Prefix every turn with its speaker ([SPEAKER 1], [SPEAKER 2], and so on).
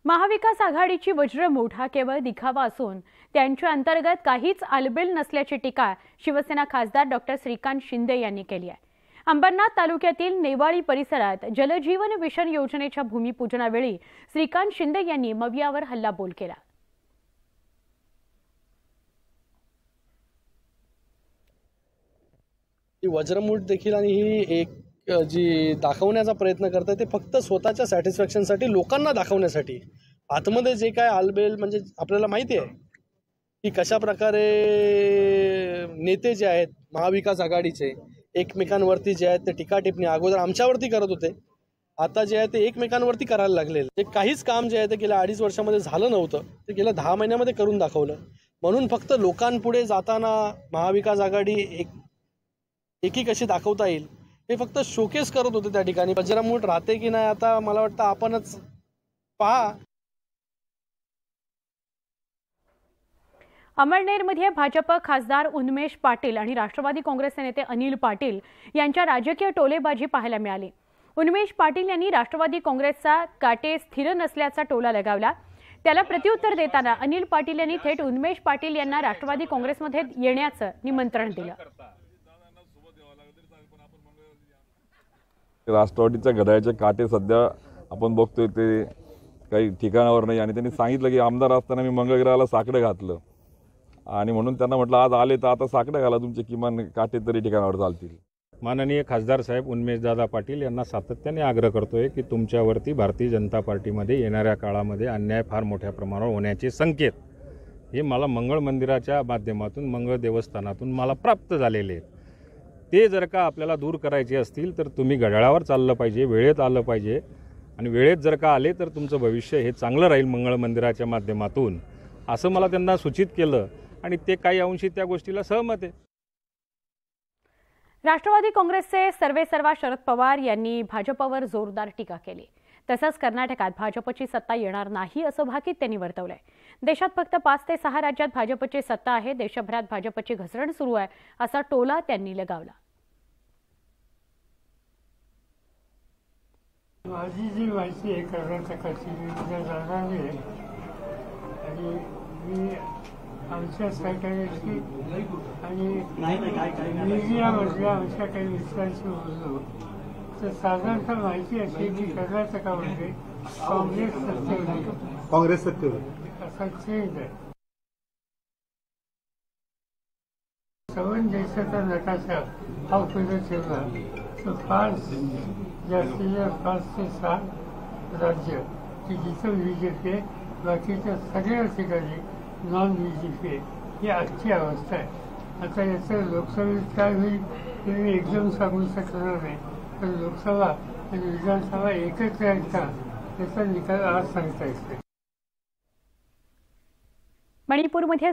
[SPEAKER 1] महाविकास आघाडीची वज्रमूठ हा केवळ दिखावा असून त्यांच्या अंतर्गत काहीच आलबेल नसल्याची टीका शिवसेना खासदार डॉक्टर श्रीकांत शिंदे यांनी केली आहे। अंबरनाथ तालुक्यातील नेवाळी परिसरात जलजीवन मिशन योजनेच्या भूमिपूजनावेळी श्रीकांत शिंदे यांनी मवियावर हल्लाबोल केला।
[SPEAKER 2] ही वज्रमूठ देखील आणि ही एक जी दाखवण्याचा प्रयत्न करतात ते फक्त स्वतःच्या सॅटिस्फॅक्शनसाठी, लोकांना दाखवण्यासाठी। आतमध्ये जे काय आलबेल म्हणजे आपल्याला माहिती आहे की कशा प्रकारे नेते जे आहेत महाविकास आघाडीचे एकमेकांवरती जे आहेत ते टीका टिप्पणी अगोदर आमच्यावरती करत होते, आता जे आहे ते एकमेकांवरती करायला लागले। ते काहीच काम जे आहे ते गेल्या 2.5 वर्षामध्ये झालं नव्हतं, ते गेल्या 10 महिन्यामध्ये करून दाखवलं। म्हणून फक्त लोकांपुढे जाताना महाविकास आघाडी एकी कशी दाखवता येईल हे फक्त शोकेस करत होते त्या ठिकाणी। वज्रमूठ राहते की नाही आता मला वाटतं आपणच पहा।
[SPEAKER 1] अमळनेरमध्ये भाजप खासदार उन्मेष पाटील आणि राष्ट्रवादी काँग्रेसचे नेते अनिल पाटील यांच्या राजकीय टोलेबाजी पाहायला मिळाली। उन्मेष पाटील यांनी राष्ट्रवादी काँग्रेसचा काटे स्थिर नसल्याचा टोला लगावला। त्याला प्रत्युत्तर देताना अनिल पाटील यांनी थेट उन्मेष पाटील यांना राष्ट्रवादी काँग्रेसमध्ये येण्याचं निमंत्रण दिलं।
[SPEAKER 3] राष्ट्रवादीच्या घड्याळाचे काटे सध्या आपण बघतोय ते काही ठिकाणावर नाही आणि त्यांनी सांगितलं की आमदार असताना मी मंगळग्रहाला साकडं घातलं आणि म्हणून त्यांना म्हटलं आज आले तर आता साकडं घाला, तुमचे किमान काटे तरी ठिकाणावर चालतील।
[SPEAKER 4] माननीय खासदार साहेब उन्मेशदादा पाटील यांना सातत्याने आग्रह करतोय की तुमच्यावरती भारतीय जनता पार्टीमध्ये येणाऱ्या काळामध्ये अन्याय फार मोठ्या प्रमाणावर होण्याचे संकेत हे मला मंगळ मंदिराच्या माध्यमातून, मंगळ देवस्थानातून मला प्राप्त झालेले आहेत। ते जर का आपल्याला दूर करायचे असतील तर तुम्ही घड्याळावर चाललं पाहिजे, वेळेत आलं पाहिजे आणि वेळेत जर का आले तर तुमचं भविष्य हे चांगलं राहील मंगळ मंदिराच्या माध्यमातून, असं मला त्यांना सूचित केलं आणि ते काही अंशी त्या गोष्टीला सहमत आहे।
[SPEAKER 1] राष्ट्रवादी काँग्रेसचे सर्वेसर्वा शरद पवार यांनी भाजपवर जोरदार टीका केली। तसंच कर्नाटकात भाजपची सत्ता येणार नाही असं भाकीत त्यांनी वर्तवलंय। देशात फक्त 5 ते 6 राज्यात भाजपची सत्ता आहे, देशभरात भाजपची घसरण सुरू आहे असा टोला त्यांनी लगावला।
[SPEAKER 5] माझी जी माहिती आहे कर्नाटकाची जाणारी आहे आणि मी आमच्या सायकॅट्रिस्टची आणि मीडियामधल्या आमच्या काही मित्रांशी बोललो तर साधारणतः माहिती अशी की कर्नाटकामध्ये काँग्रेस सत्तेवर असा चेंज आहे। सवन देशाचा नकाशा हा पुढे ठेवला तर फार जास्तीत 5 ते 6 राज्य की जिथं बीजेपी आहे, बाकीच्या सगळ्या ठिकाणी नॉन बीजेपी आहे। ही आजची अवस्था आहे। आता याचं लोकसभेत काय होईल ते मी एकदम सांगू शकणार नाही, पण लोकसभा आणि विधानसभा एकत्र आहेत का त्याचा निकाल आज सांगता येतो।
[SPEAKER 1] मणिपूरमध्ये